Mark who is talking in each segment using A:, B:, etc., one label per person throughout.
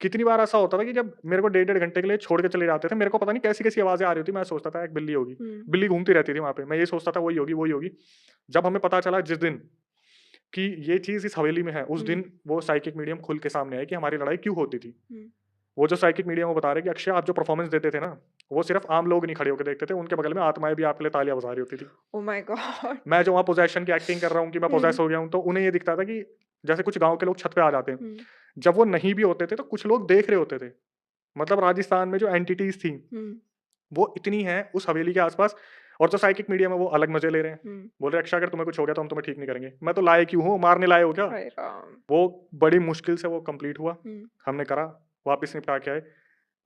A: कितनी बार ऐसा होता था कि जब मेरे को डेढ़-डेढ़ घंटे के लिए छोड़ के चले जाते थे, मेरे को पता नहीं कैसी-कैसी आवाज़ें आ रही होती, मैं सोचता था एक बिल्ली होगी।
B: हुँ,
A: बिल्ली घूमती रहती थी वहाँ पे, मैं ये सोचता था वही होगी, वही होगी। जब हमें पता चला जिस दिन कि ये चीज़ इस हवेली में है, उस
B: हुँ,
A: दिन वो साइकिक मीडियम खुल के सामने आए कि हमारी लड़ाई क्यों होती थी।
B: हुँ।
A: वो जो साइकिक मीडियम वो बता रहे हैं कि अक्षय आप जो परफॉर्मेंस देते थे ना, वो सिर्फ़ आम लोग नहीं खड़े होके देखते थे, उनके बगल में आत्माएँ भी आपके लिए तालियाँ बजा रही होती थी।
B: Oh my God!
A: मैं जो वहाँ पोज़ेशन की एक्टिंग कर रहा हूँ कि मैं
B: हुँ,
A: पोज़ेस हो गया हूँ, तो उन्हें ये दिखता था कि जैसे कुछ गाँव के लोग छत पे आ जाते हैं।
B: हुँ,
A: जब वो नहीं भी होते थे, तो कुछ लोग देख रहे होते थे। मतलब राजस्थान में जो एंटिटीज़ थी,
B: हुँ,
A: वो इतनी हैं उस हवेली के आस-पास और जो साइकिक मीडियम है, वो अलग मज़े ले रहे हैं।
B: हुँ।
A: बोल रहे हैं, "अक्षय अगर तुम्हें कुछ हो गया तो हम तुम्हें ठीक नहीं करेंगे।" मैं तो लाए क्यों हूँ? मारने लाए हो क्या?
B: हाय राम!
A: वो बड़ी मुश्किल से वो कंप्लीट हुआ।
B: हुँ,
A: हमने करा, वापस निपटा के आए।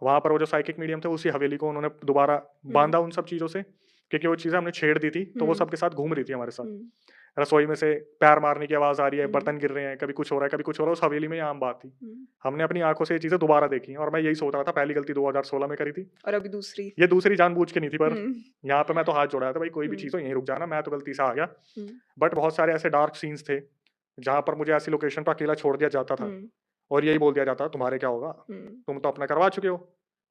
A: वहाँ पर वो जो साइकिक मीडियम थे, उसी हवेली को उन्होंने दोबारा
B: हुँ,
A: बाँधा उन सब चीज़ों से, क्योंकि वो चीज़ें हमने छेड़ दी थी, तो वो
B: हुँ,
A: सबके साथ घूम रही थी हमारे साथ।
B: हुँ,
A: रसोई में से पैर मारने की आवाज़ आ रही है,
B: हुँ,
A: बर्तन गिर रहे हैं, कभी कुछ हो रहा है, कभी कुछ हो रहा है, उस हवेली में ये आम बात थी।
B: हुँ।
A: हमने अपनी आँखों से ये चीज़ें दोबारा देखी और मैं यही सोच रहा था पहली गलती 2016 में करी थी।
B: और अभी दूसरी।
A: ये दूसरी जानबूझ के नहीं थी पर
B: हुँ,
A: यहाँ पे मैं तो हाथ जोड़ाया था, भाई कोई भी
B: हुँ,
A: चीज़ हो यहीं रुक जाना, मैं तो गलती से आ गया।
B: हुँ,
A: बट बहुत सारे ऐसे डार्क सीन्स थे, जहाँ पर मुझे ऐसी लोकेशन पे अकेला छोड़ दिया जाता था
B: हुँ,
A: और यही बोल दिया जाता, तुम्हारे क्या होगा?
B: हुँ,
A: तुम तो अपना करवा चुके हो।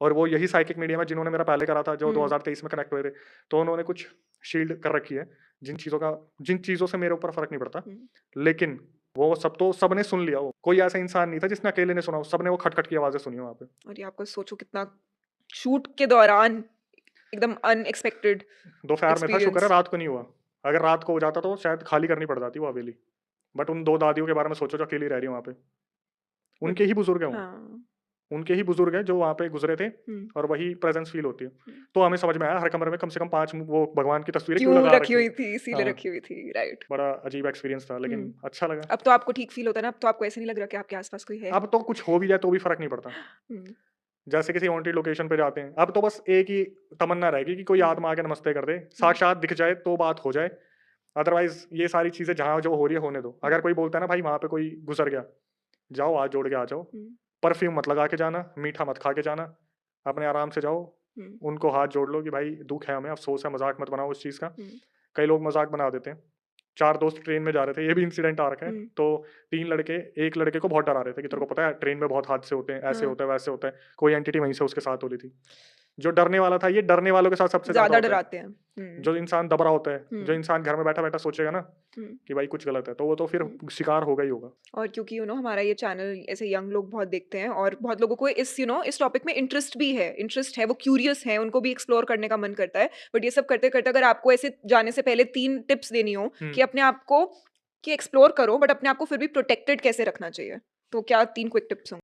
A: और वो यही साइकिक मीडियम है जिन्होंने मेरा पहले करा था, जो
B: हुँ,
A: 2023 में कनेक्ट हुए थे। तो उन्होंने कुछ शील्ड कर रखी है, जिन चीज़ों से मेरे ऊपर फ़र्क नहीं पड़ता।
B: हुँ।
A: लेकिन वो सब तो सबने सुन लिया वो। कोई ऐसा इंसान नहीं था जिसने अकेले ने सुना हो, सबने वो खट-खट की आवाज़ें सुनी हो वहाँ पे।
B: और ये आपको सोचो कितना शूट के दौरान एकदम अनएक्सपेक्टेड
A: दोपहर में था, शुक्र है
B: एक्सपीरियंस।
A: रात को नहीं हुआ। अगर रात को हो जाता तो शायद खाली करनी पड़ जाती वो हवेली। बट उन 2 दादियों के बारे में सोचो जो अकेली रह रही हैं वहाँ पे।
B: बट
A: उनके ही बुज़ुर्ग हैं वो।
B: हाँ।
A: उनके ही बुज़ुर्ग हैं जो वहाँ पे गुज़रे थे
B: हुँ,
A: और वही प्रेज़ेंस फ़ील होती है।
B: हुँ।
A: तो हमें समझ में आया हर कमरे में कम से कम 5 वो भगवान की तस्वीरें क्यों
B: क्यों
A: लगा
B: रखी
A: रखी है।
B: हुई थी, इसीलिए
A: हाँ,
B: रखी हुई थी, राइट।
A: बड़ा अजीब एक्सपीरियंस था
B: हुँ।
A: लेकिन अच्छा लगा।
B: अब तो आपको ठीक फ़ील होता है ना, अब तो आपको ऐसे नहीं लग रहा कि आपके आस-पास कोई है?
A: अब तो कुछ हो भी जाए तो भी फ़र्क नहीं पड़ता।
B: हुँ,
A: जैसे किसी हॉन्टेड लोकेशन पे जाते हैं, अब तो बस एक ही तमन्ना रहेगी कि कोई
B: हुँ,
A: आत्मा आके नमस्ते कर दे,
B: हुँ,
A: साक्षात दिख जाए तो बात हो जाए। अदरवाइज़ ये सारी चीज़ें जहाँ जो हो रही है होने दो।
B: हुँ,
A: अगर कोई बोलता है ना भाई वहाँ पे कोई गुज़र गया, जाओ हाथ जोड़ के आ जाओ।
B: हुँ,
A: परफ्यूम मत लगा के जाना, मीठा मत खा के जाना, अपने आराम से जाओ।
B: हुँ,
A: उनको हाथ जोड़ लो कि भाई दुःख है हमें, अफ़सोस है, मज़ाक मत बनाओ उस चीज़ का।
B: हुँ,
A: कई लोग मज़ाक बना देते हैं। 4 दोस्त ट्रेन में जा रहे थे, ये भी इंसिडेंट आ रखा है।
B: हुँ,
A: तो 3 लड़के, एक लड़के को बहुत डरा रहे थे कि तेरे
B: हुँ,
A: को पता है ट्रेन में बहुत हादसे होते हैं, ऐसे
B: हाँ।
A: होता है, वैसे होता है। कोई एंटिटी वहीं से उसके साथ हो रही थी। जो डरने वाला था, ये डरने वालों के साथ सबसे ज़्यादा
B: ज़्यादा
A: होता है।
B: डराते हैं। हुँ,
A: जो इंसान दब रहा होता है, जो
B: हुँ,
A: इंसान घर में बैठा-बैठा सोचेगा ना
B: हुँ,
A: कि भाई कुछ गलत है, तो वो तो फिर
B: हुँ।
A: शिकार होगा ही होगा।
B: और क्योंकि हमारा ये चैनल ऐसे यंग लोग बहुत देखते हैं और बहुत लोगों को इस टॉपिक में इंटरेस्ट है, वो क्यूरियस हैं, उनको भी एक्सप्लोर करने का मन करता है। बट ये सब करते-करते अगर आपको ऐसे जाने से पहले 3 टिप्स देनी हो
A: हुँ।
B: कि अपने आप को कि एक्सप्लोर करो बट अपने आप को फिर भी प्रोटेक्टेड कैसे रखना चाहिए? तो क्या 3 क्विक टिप्स होंगे?